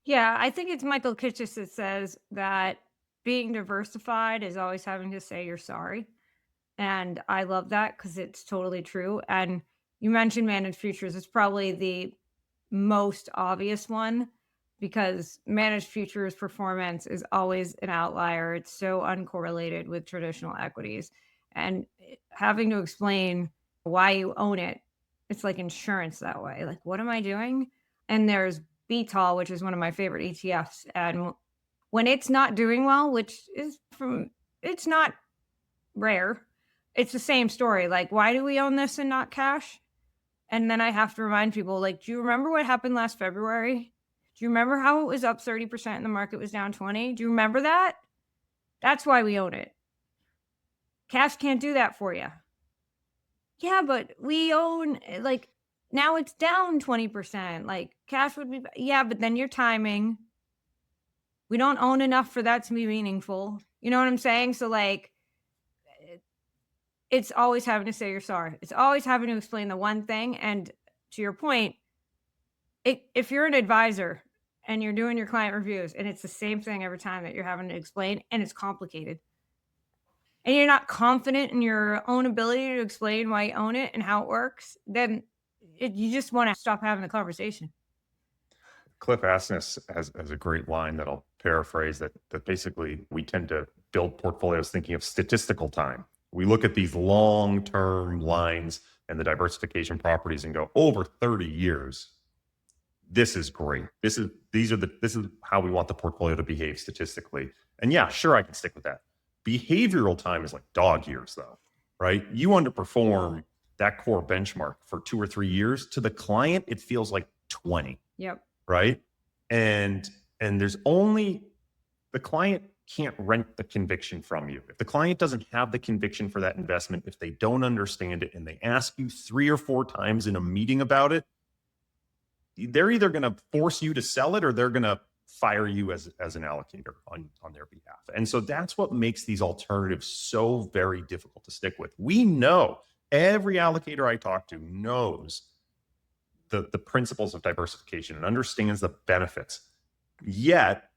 Yeah, I think it's Michael Kitces that says that being diversified is always having to say you're sorry. And I love that because it's totally true. And you mentioned managed futures. It's probably the most obvious one because managed futures performance is always an outlier. It's so uncorrelated with traditional equities. And having to explain why you own it, it's like insurance that way. Like, what am I doing? And there's BTOL, which is one of my favorite ETFs. And when it's not doing well, which is from, it's not rare. It's the same story, like, "Why do we own this and not cash?" And then I have to remind people, like, "Do you remember what happened last February? Do you remember how it was up 30% and the market was down 20? Do you remember that? That's why we own it. Cash can't do that for you." "Yeah, but we own, like, now it's down 20%, like, cash would be yeah, but then your timing. We don't own enough for that to be meaningful." You know what I'm saying? So, like, it's always having to say you're sorry. It's always having to explain the one thing, and to your point, if you're an advisor and you're doing your client reviews and it's the same thing every time that you're having to explain and it's complicated, and you're not confident in your own ability to explain why you own it and how it works, then you just wanna stop having the conversation. Cliff Asness has a great line that I'll paraphrase that basically we tend to build portfolios thinking of statistical time. We look at these long-term lines and the diversification properties and go over 30 years. This is great. This is how we want the portfolio to behave statistically. And yeah, sure, I can stick with that. Behavioral time is like dog years, though, right? You underperform that core benchmark for 2 or 3 years. To the client, it feels like 20, Yep. right? And there's only the client can't rent the conviction from you. If the client doesn't have the conviction for that investment, if they don't understand it and they ask you 3 or 4 times in a meeting about it, they're either going to force you to sell it or they're going to fire you as an allocator on their behalf. And so that's what makes these alternatives so very difficult to stick with. We know every allocator I talk to knows the principles of diversification and understands the benefits. Yet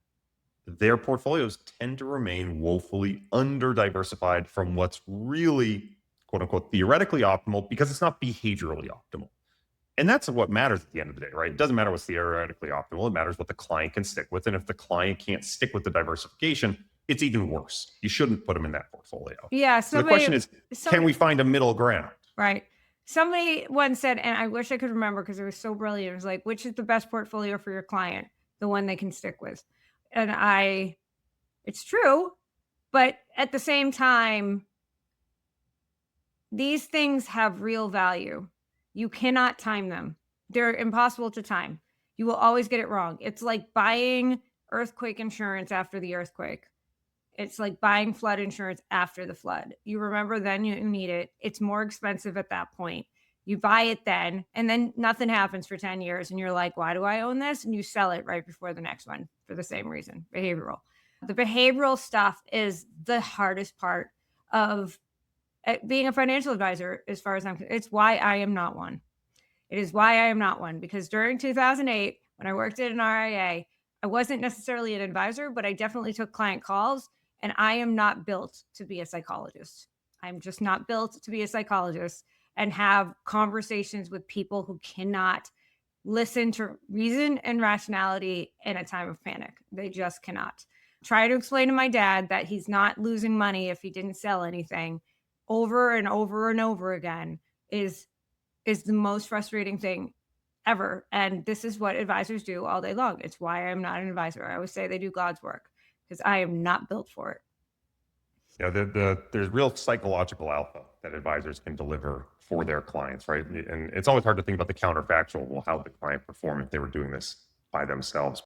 their portfolios tend to remain woefully under diversified from what's really quote unquote theoretically optimal because it's not behaviorally optimal. And that's what matters at the end of the day, right? It doesn't matter what's theoretically optimal. It matters what the client can stick with. And if the client can't stick with the diversification, it's even worse. You shouldn't put them in that portfolio. Yeah, So the question is, can somebody we find a middle ground? right. Somebody once said, and I wish I could remember because it was so brilliant. It was like, "Which is the best portfolio for your client? The one they can stick with." And it's true, but at the same time, these things have real value. You cannot time them. They're impossible to time. You will always get it wrong. It's like buying earthquake insurance after the earthquake. It's like buying flood insurance after the flood. You remember then you need it. It's more expensive at that point. You buy it then, and then nothing happens for 10 years. And you're like, why do I own this? And you sell it right before the next one for the same reason behavioral. The behavioral stuff is the hardest part of being a financial advisor, as far as it's why I am not one. It is why I am not one because during 2008, when I worked at an RIA, I wasn't necessarily an advisor, but I definitely took client calls. And I am not built to be a psychologist. I'm just not built to be a psychologist and have conversations with people who cannot listen to reason and rationality in a time of panic. They just cannot. Try to explain to my dad that he's not losing money if he didn't sell anything over and over and over again is the most frustrating thing ever. And this is what advisors do all day long. It's why I'm not an advisor. I always say they do God's work because I am not built for it. There's real psychological alpha that advisors can deliver for their clients, right? And it's always hard to think about the counterfactual. Well, how would the client perform if they were doing this by themselves?